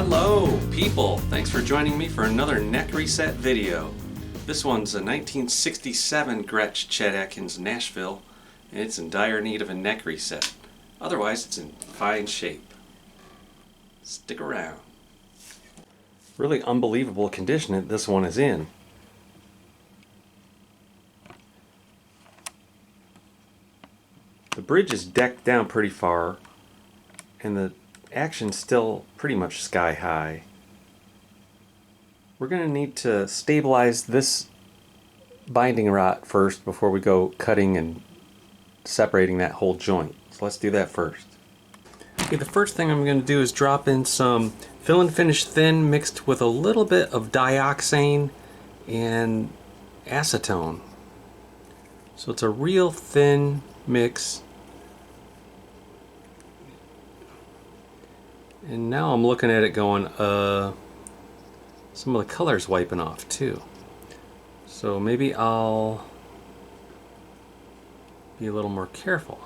Hello people, thanks for joining me for another neck reset video. This one's a 1967 Gretsch Chet Atkins Nashville, and it's in dire need of a neck reset. Otherwise it's in fine shape. Stick around. Really unbelievable condition that this one is in. The bridge is decked down pretty far, and the action's still pretty much sky high. We're going to need to stabilize this binding rod first before we go cutting and separating that whole joint. So let's do that first. Okay, the first thing I'm going to do is drop in some fill and finish thin mixed with a little bit of dioxane and acetone. So it's a real thin mix. And now I'm looking at it going, some of the color's wiping off too. So maybe I'll be a little more careful.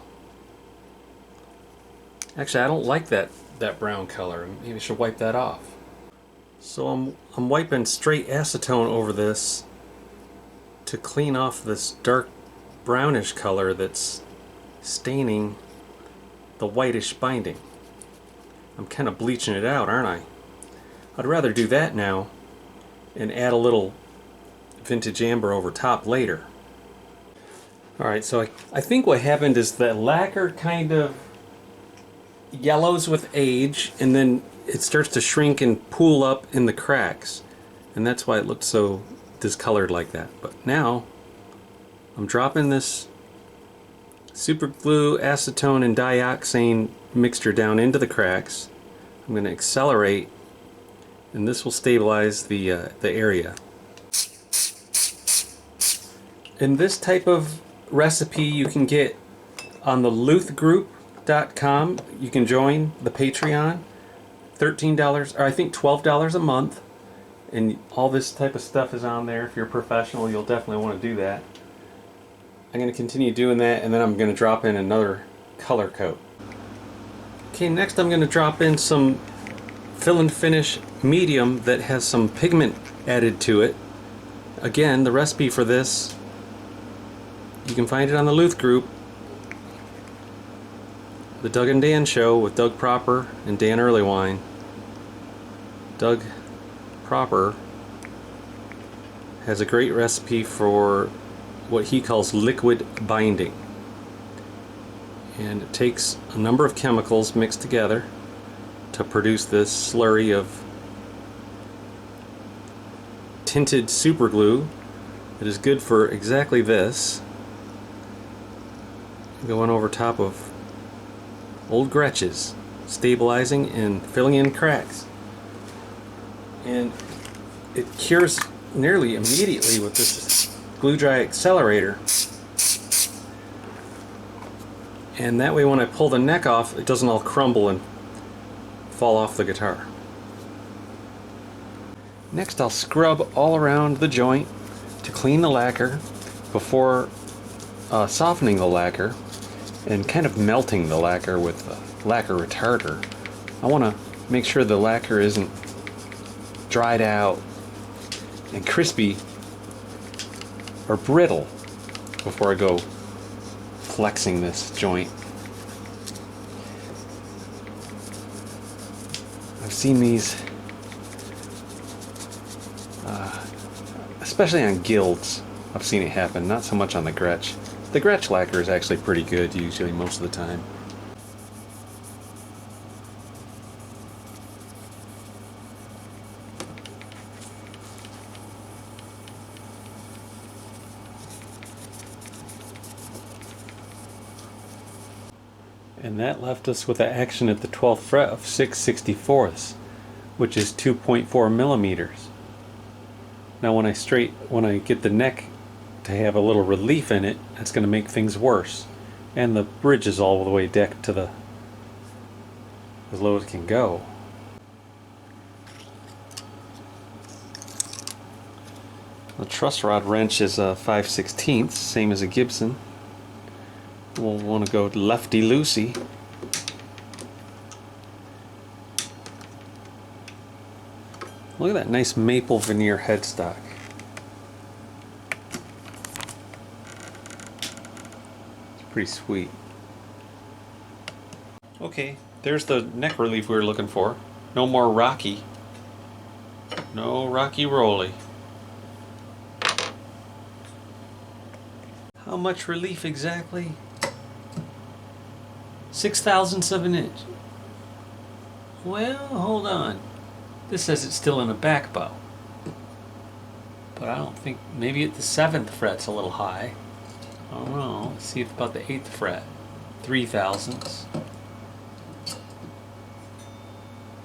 Actually, I don't like that brown color. Maybe I should wipe that off. So I'm wiping straight acetone over this to clean off this dark brownish color that's staining the whitish binding. I'm kind of bleaching it out, aren't I? I'd rather do that now and add a little vintage amber over top later. Alright, so I think what happened is that lacquer kind of yellows with age, and then it starts to shrink and pool up in the cracks, and that's why it looked so discolored like that. But now I'm dropping this super glue, acetone, and dioxane mixture down into the cracks. I'm going to accelerate, and this will stabilize the area. And this type of recipe you can get on the luthgroup.com. You can join the Patreon. $13, or I think $12 a month, and all this type of stuff is on there. If you're a professional, you'll definitely want to do that. I'm going to continue doing that, and then I'm going to drop in another color coat. Okay, next I'm going to drop in some fill and finish medium that has some pigment added to it. Again, the recipe for this, you can find it on the Luth Group. The Doug and Dan Show with Doug Proper and Dan Earlywine. Doug Proper has a great recipe for what he calls liquid binding. And it takes a number of chemicals mixed together to produce this slurry of tinted super glue that is good for exactly this. Going over top of old Gretches, stabilizing and filling in cracks. And it cures nearly immediately with this glue dry accelerator. And that way when I pull the neck off, it doesn't all crumble and fall off the guitar. Next I'll scrub all around the joint to clean the lacquer before softening the lacquer and kind of melting the lacquer with the lacquer retarder. I want to make sure the lacquer isn't dried out and crispy or brittle before I go flexing this joint. I've seen these especially on gilds. I've seen it happen, not so much on the Gretsch. The Gretsch lacquer is actually pretty good usually most of the time. And that left us with an action at the 12th fret of 6/64, which is 2.4 millimeters. Now when I get the neck to have a little relief in it, that's going to make things worse. And the bridge is all the way decked to as low as it can go. The truss rod wrench is a 5/16, same as a Gibson. We'll want to go lefty-loosey. Look at that nice maple veneer headstock. It's pretty sweet. Okay, there's the neck relief we were looking for. No more rocky. No rocky rolly. How much relief exactly? 6/1000 of an inch. Well, hold on. This says it's still in a back bow. But I don't think, maybe at the 7th fret's a little high. I don't know. Let's see if about the 8th fret. 3/1000.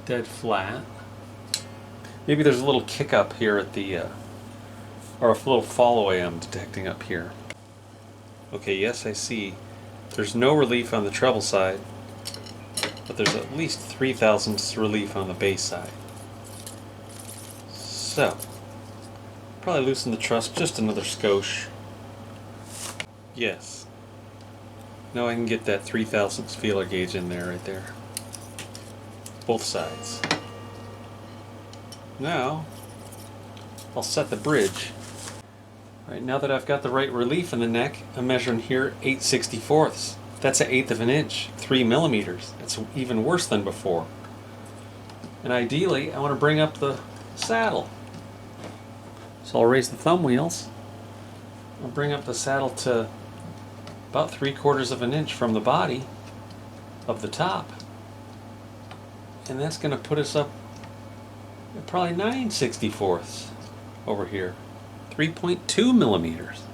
Dead flat. Maybe there's a little kick up here at the, or a little fall away I'm detecting up here. Okay, yes, I see. There's no relief on the treble side, but there's at least 3/1000 relief on the bass side. So, probably loosen the truss just another skosh. Yes. Now I can get that 3/1000 feeler gauge in there, right there. Both sides. Now, I'll set the bridge. Right, now that I've got the right relief in the neck, I'm measuring here 8/64. That's an 1/8 of an inch, 3 millimeters. That's even worse than before. And ideally, I want to bring up the saddle. So I'll raise the thumb wheels. I'll bring up the saddle to about 3/4 of an inch from the body of the top. And that's going to put us up at probably 9/64 over here. 3.2 millimeters.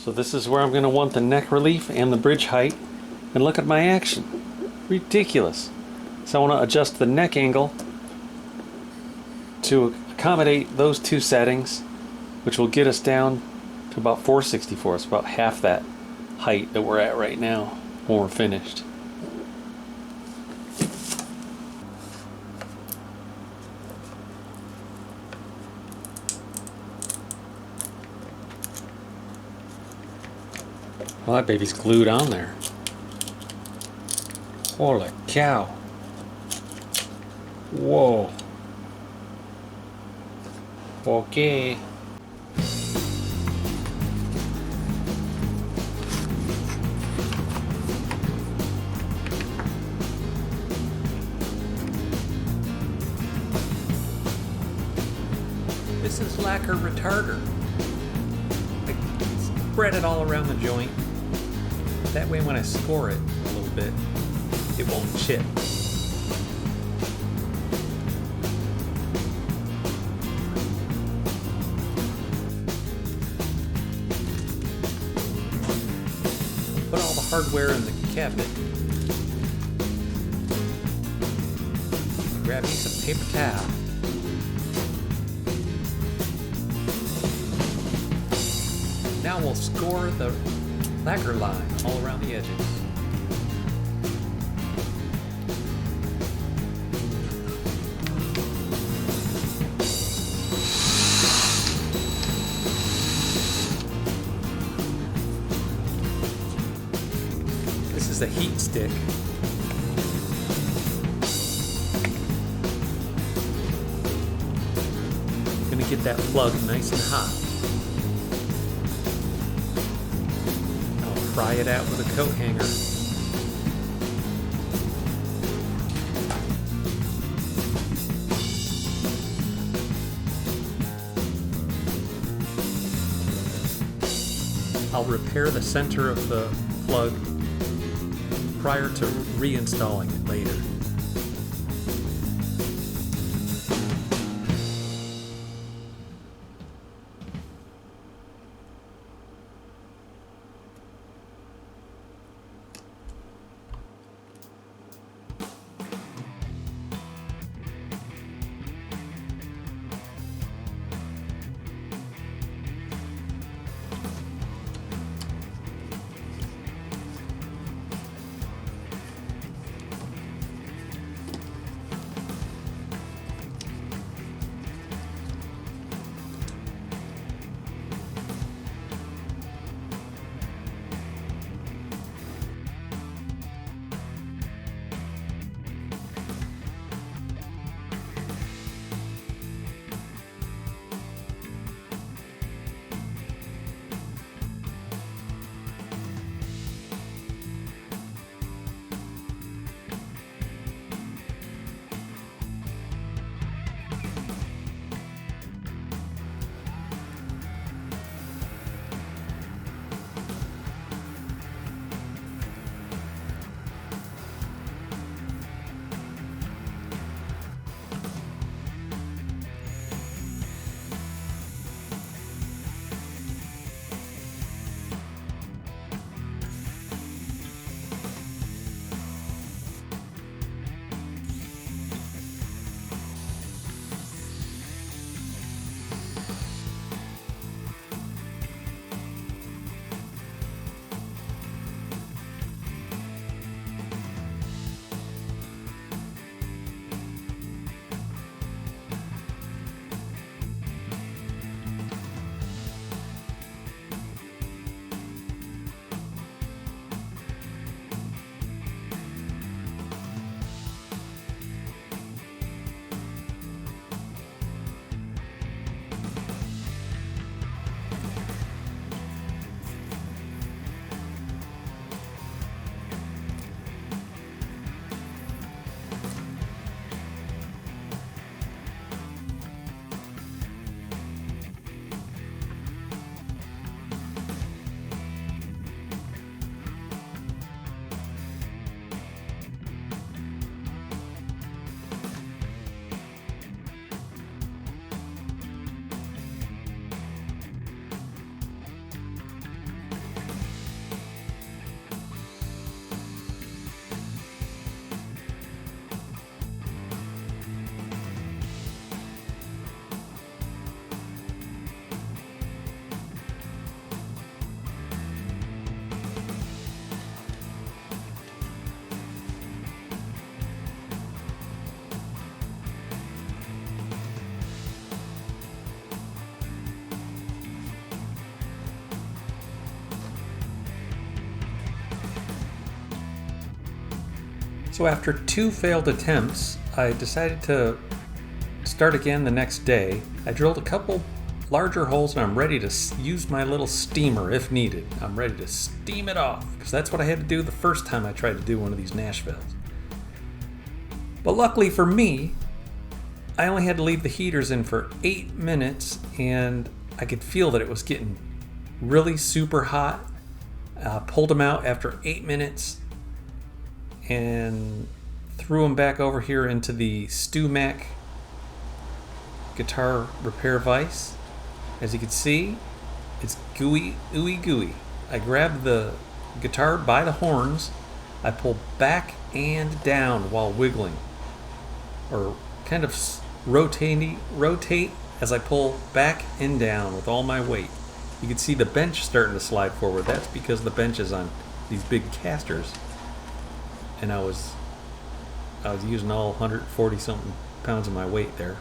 So this is where I'm going to want the neck relief and the bridge height. And look at my action. Ridiculous. So I want to adjust the neck angle to accommodate those two settings, which will get us down to about 4/64, about half that height that we're at right now when we're finished. Well, that baby's glued on there. Holy cow. Whoa. Okay. This is lacquer retarder. I spread it all around the joint. That way when I score it a little bit, it won't chip. Put all the hardware in the cabinet. Grab me some paper towel. Now we'll score the lacquer line all around the edges. This is a heat stick. Gonna get that plug nice and hot. Pry it out with a coat hanger. I'll repair the center of the plug prior to reinstalling it later. So after 2 failed attempts, I decided to start again the next day. I drilled a couple larger holes and I'm ready to use my little steamer if needed. I'm ready to steam it off because that's what I had to do the first time I tried to do one of these Nashvilles. But luckily for me, I only had to leave the heaters in for 8 minutes and I could feel that it was getting really super hot. Pulled them out after 8 minutes and threw them back over here into the StewMac guitar repair vise. As you can see, it's gooey, ooey gooey. I grabbed the guitar by the horns, I pull back and down while wiggling, or kind of rotate as I pull back and down with all my weight. You can see the bench starting to slide forward. That's because the bench is on these big casters. And I was using all 140 something pounds of my weight there.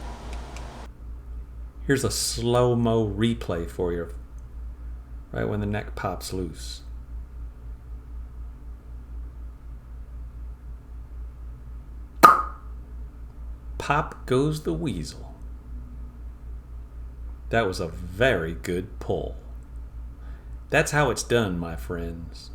Here's a slow-mo replay for you, right when the neck pops loose. Pop goes the weasel. That was a very good pull. That's how it's done, my friends.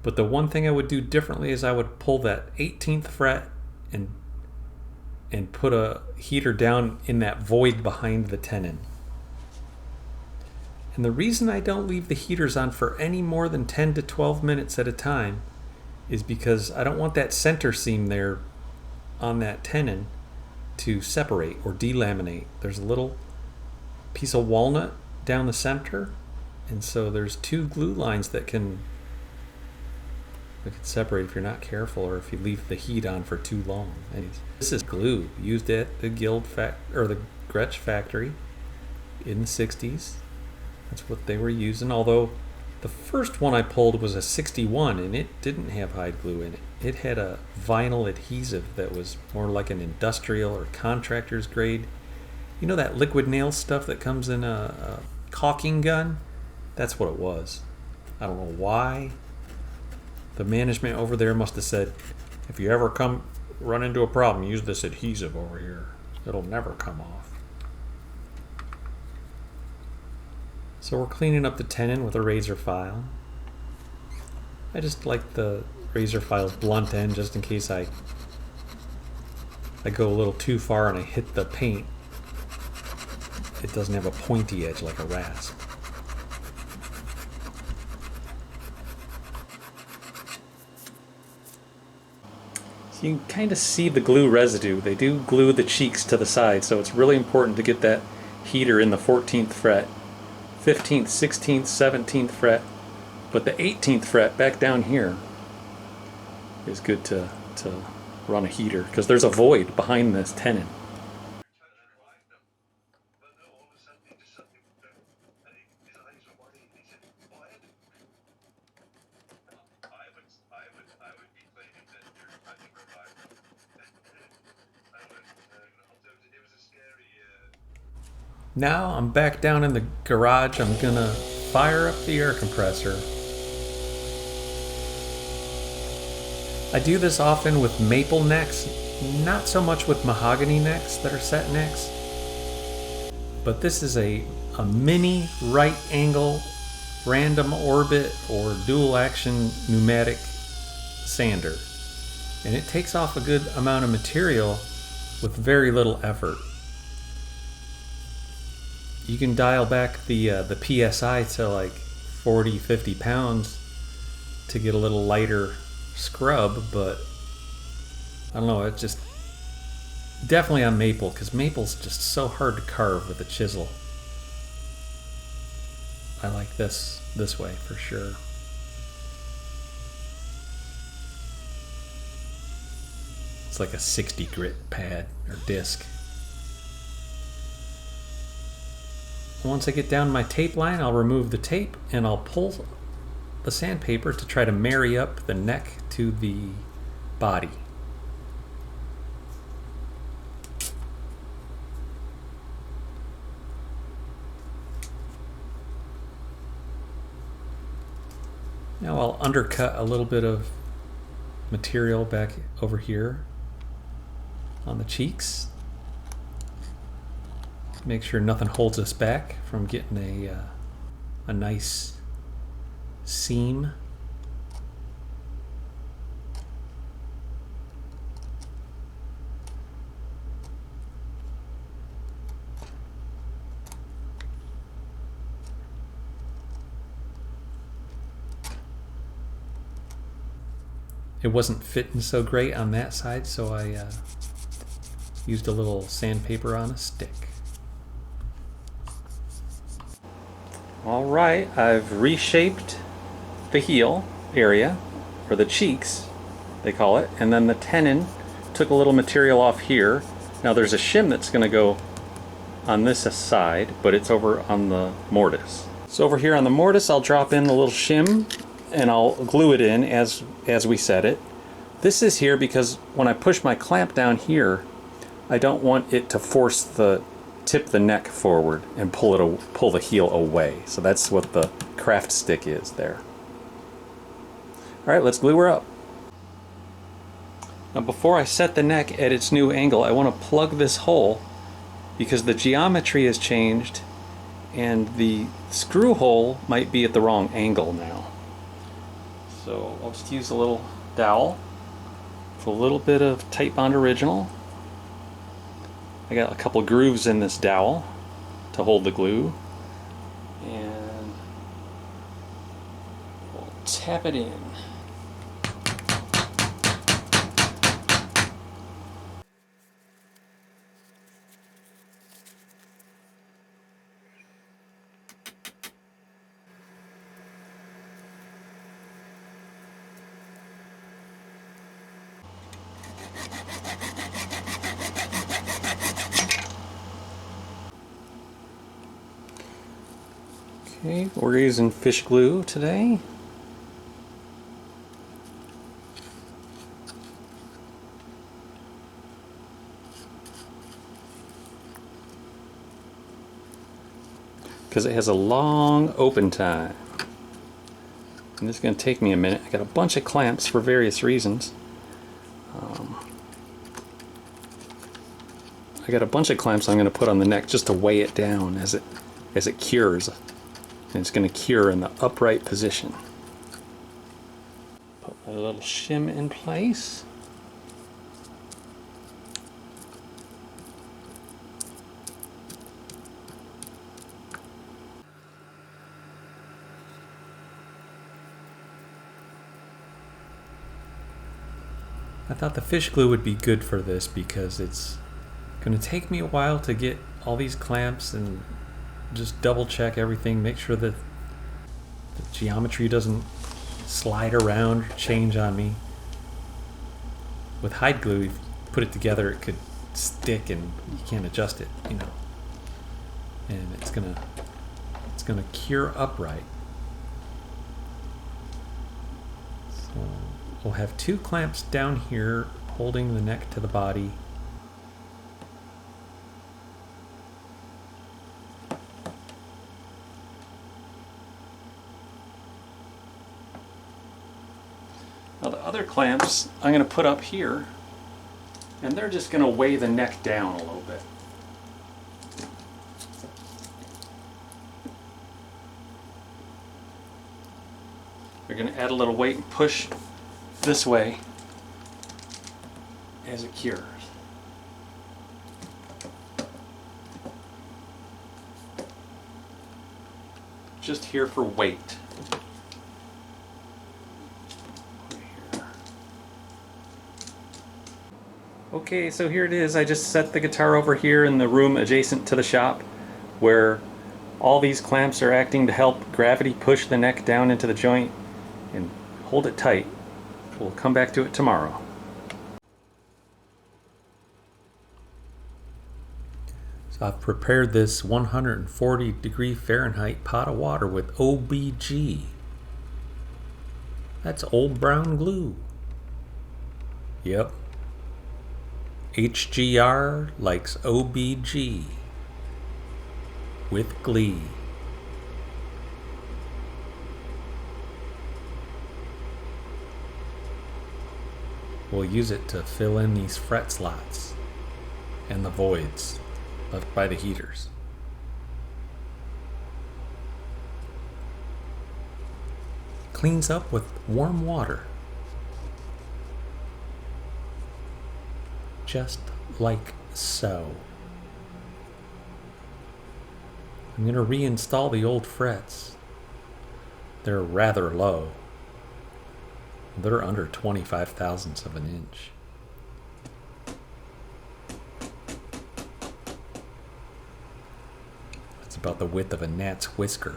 But the one thing I would do differently is I would pull that 18th fret and put a heater down in that void behind the tenon. And the reason I don't leave the heaters on for any more than 10 to 12 minutes at a time is because I don't want that center seam there on that tenon to separate or delaminate. There's a little piece of walnut down the center, and so there's 2 glue lines that can separate if you're not careful or if you leave the heat on for too long. And this is glue used at the the Gretsch factory in the 60s. That's what they were using, although the first one I pulled was a 61 and it didn't have hide glue in it. It had a vinyl adhesive that was more like an industrial or contractor's grade. You know that liquid nail stuff that comes in a caulking gun? That's what it was. I don't know why. The management over there must have said, if you ever run into a problem, use this adhesive over here. It'll never come off. So we're cleaning up the tenon with a razor file. I just like the razor file's blunt end just in case I go a little too far and I hit the paint. It doesn't have a pointy edge like a rasp. So you can kind of see the glue residue. They do glue the cheeks to the side, so it's really important to get that heater in the 14th fret, 15th, 16th, 17th fret, but the 18th fret back down here is good to run a heater because there's a void behind this tenon. Now I'm back down in the garage. I'm gonna fire up the air compressor. I do this often with maple necks, not so much with mahogany necks that are set necks. But this is a mini right angle random orbit or dual action pneumatic sander. And it takes off a good amount of material with very little effort. You can dial back the PSI to like 40, 50 pounds to get a little lighter scrub, but I don't know, it's just definitely on maple because maple's just so hard to carve with a chisel. I like this way for sure. It's like a 60 grit pad or disc. Once I get down my tape line, I'll remove the tape and I'll pull the sandpaper to try to marry up the neck to the body. Now I'll undercut a little bit of material back over here on the cheeks. Make sure nothing holds us back from getting a nice seam. It wasn't fitting so great on that side, so I used a little sandpaper on a stick. Alright, I've reshaped the heel area, or the cheeks, they call it, and then the tenon, took a little material off here. Now there's a shim that's going to go on this side, but it's over on the mortise. So over here on the mortise, I'll drop in the little shim, and I'll glue it in as we set it. This is here because when I push my clamp down here, I don't want it to tip the neck forward and pull the heel away. So that's what the craft stick is there. All right, let's glue her up. Now before I set the neck at its new angle, I want to plug this hole because the geometry has changed and the screw hole might be at the wrong angle now. So I'll just use a little dowel with a little bit of Tight Bond Original. I got a couple grooves in this dowel to hold the glue, and we'll tap it in. Okay, we're using fish glue today. Because it has a long open time. And this is going to take me a minute. I got a bunch of clamps for various reasons. I got a bunch of clamps I'm going to put on the neck just to weigh it down as it cures. And it's going to cure in the upright position. Put my little shim in place. I thought the fish glue would be good for this because it's going to take me a while to get all these clamps and just double check everything, make sure that the geometry doesn't slide around or change on me. With hide glue, if you put it together, it could stick and you can't adjust it, you know. And it's gonna cure upright. So we'll have two clamps down here holding the neck to the body. Now the other clamps I'm going to put up here, and they're just going to weigh the neck down a little bit. They're going to add a little weight and push this way as it cures. Just here for weight. Okay, so here it is. I just set the guitar over here in the room adjacent to the shop where all these clamps are acting to help gravity push the neck down into the joint and hold it tight. We'll come back to it tomorrow. So I've prepared this 140-degree Fahrenheit pot of water with OBG. That's old brown glue. Yep. HGR likes OBG with glee. we'll use it to fill in these fret slots and the voids left by the heaters. Cleans up with warm water. Just like so. I'm going to reinstall the old frets. They're rather low. They're under 25 thousandths of an inch. That's about the width of a gnat's whisker.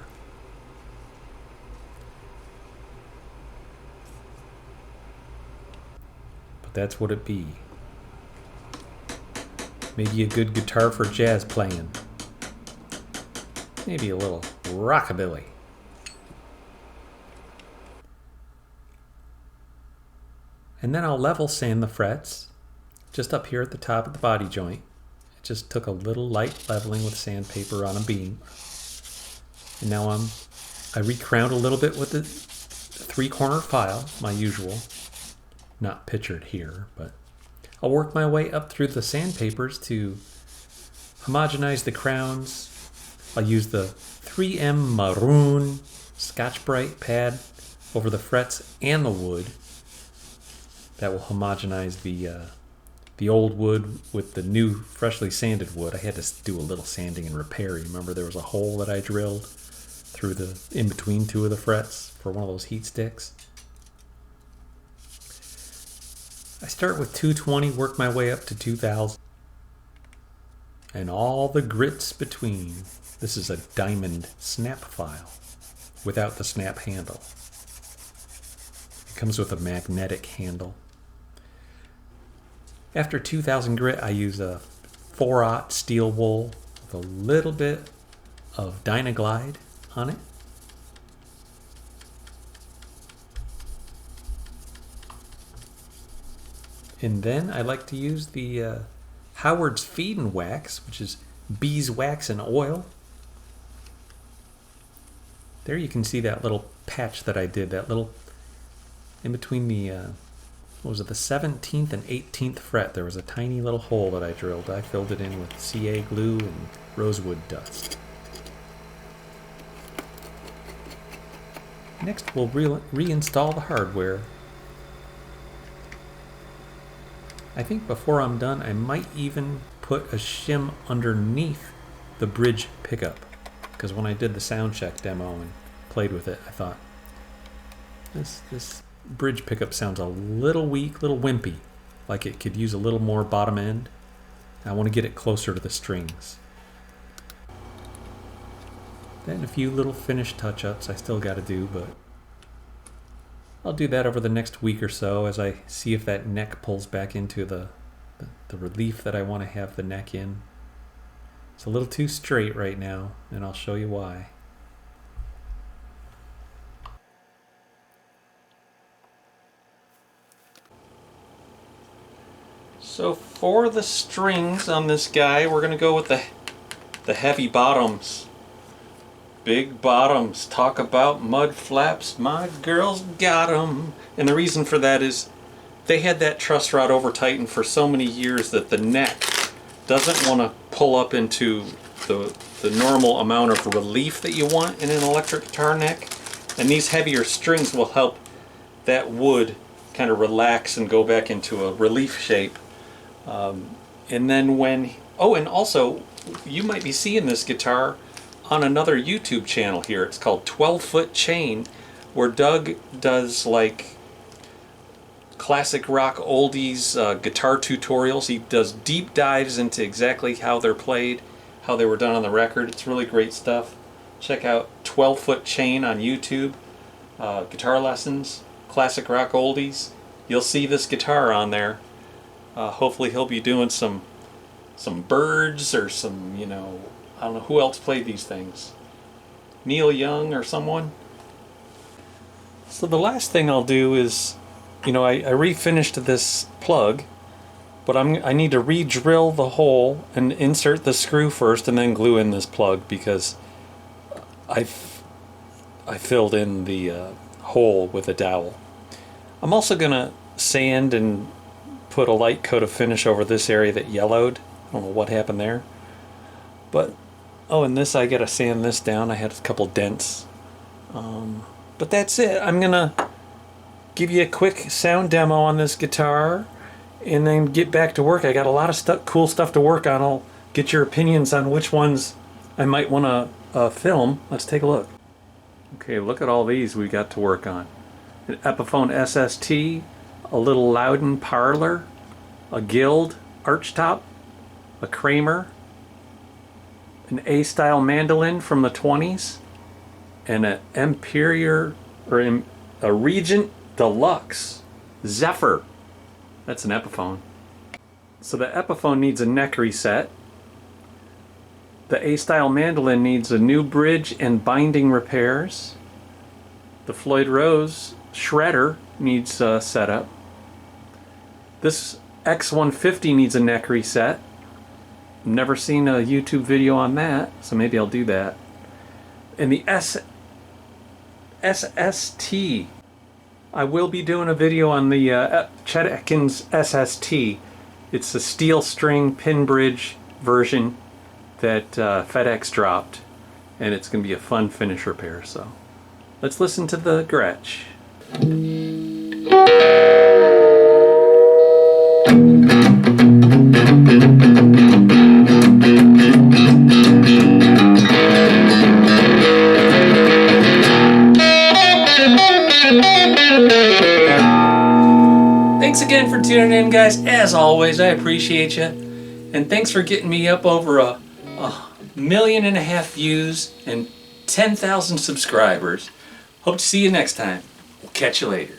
But that's what it be. Maybe a good guitar for jazz playing. Maybe a little rockabilly. And then I'll level sand the frets just up here at the top of the body joint. It just took a little light leveling with sandpaper on a beam. And now I recrowned a little bit with the 3-corner file, my usual. Not pictured here, but I'll work my way up through the sandpapers to homogenize the crowns. I'll use the 3M Maroon Scotch-Brite pad over the frets and the wood. That will homogenize the old wood with the new freshly sanded wood. I had to do a little sanding and repair. Remember there was a hole that I drilled through the in between two of the frets for one of those heat sticks. I start with 220, work my way up to 2000. And all the grits between. This is a diamond snap file without the snap handle. It comes with a magnetic handle. After 2000 grit, I use a 4/0 steel wool with a little bit of Dynaglide on it. And then I like to use the Howard's Feed and Wax, which is beeswax and oil. There you can see that little patch that I did, that little, in between the, what was it, the 17th and 18th fret, there was a tiny little hole that I drilled. I filled it in with CA glue and rosewood dust. Next we'll reinstall the hardware. I think before I'm done, I might even put a shim underneath the bridge pickup. Because when I did the sound check demo and played with it, I thought, this bridge pickup sounds a little weak, little wimpy. Like it could use a little more bottom end. I want to get it closer to the strings. Then a few little finish touch-ups I still got to do, but I'll do that over the next week or so as I see if that neck pulls back into the relief that I want to have the neck in. It's a little too straight right now, and I'll show you why. So for the strings on this guy, we're going to go with the heavy bottoms. Big bottoms. Talk about mud flaps. My girls got 'em. And the reason for that is they had that truss rod over tightened for so many years that the neck doesn't want to pull up into the normal amount of relief that you want in an electric guitar neck. And these heavier strings will help that wood kind of relax and go back into a relief shape. And then when... Oh, and also, you might be seeing this guitar on another YouTube channel here. It's called 12 Foot Chain, where Doug does like classic rock oldies guitar tutorials. He does deep dives into exactly how they're played, how they were done on the record. It's really great stuff. Check out 12 Foot Chain on YouTube. Guitar lessons, classic rock oldies. You'll see this guitar on there. Hopefully he'll be doing some birds or some, you know, I don't know who else played these things. Neil Young or someone. So the last thing I'll do is, you know, I refinished this plug, but I need to re-drill the hole and insert the screw first and then glue in this plug because I filled in the hole with a dowel. I'm also going to sand and put a light coat of finish over this area that yellowed. I don't know what happened there. But, oh, and this, I gotta sand this down. I had a couple dents. But that's it. I'm gonna give you a quick sound demo on this guitar and then get back to work. I got a lot of cool stuff to work on. I'll get your opinions on which ones I might want to film. Let's take a look. Okay, look at all these we got to work on. An Epiphone SST, a little Loudon Parlor, a Guild Archtop, a Kramer, an A-style mandolin from the 20s, and an Imperial, or a Regent Deluxe Zephyr. That's an Epiphone. So the Epiphone needs a neck reset. The A-style mandolin needs a new bridge and binding repairs. The Floyd Rose shredder needs setup. This X150 needs a neck reset. Never seen a YouTube video on that, so maybe I'll do that. And the SST, I will be doing a video on the Chet Atkins SST. It's a steel string pin bridge version that FedEx dropped, and it's going to be a fun finish repair. So let's listen to the Gretsch. Thanks again for tuning in, guys. As always, I appreciate you. And thanks for getting me up over a 1.5 million views and 10,000 subscribers. Hope to see you next time. We'll catch you later.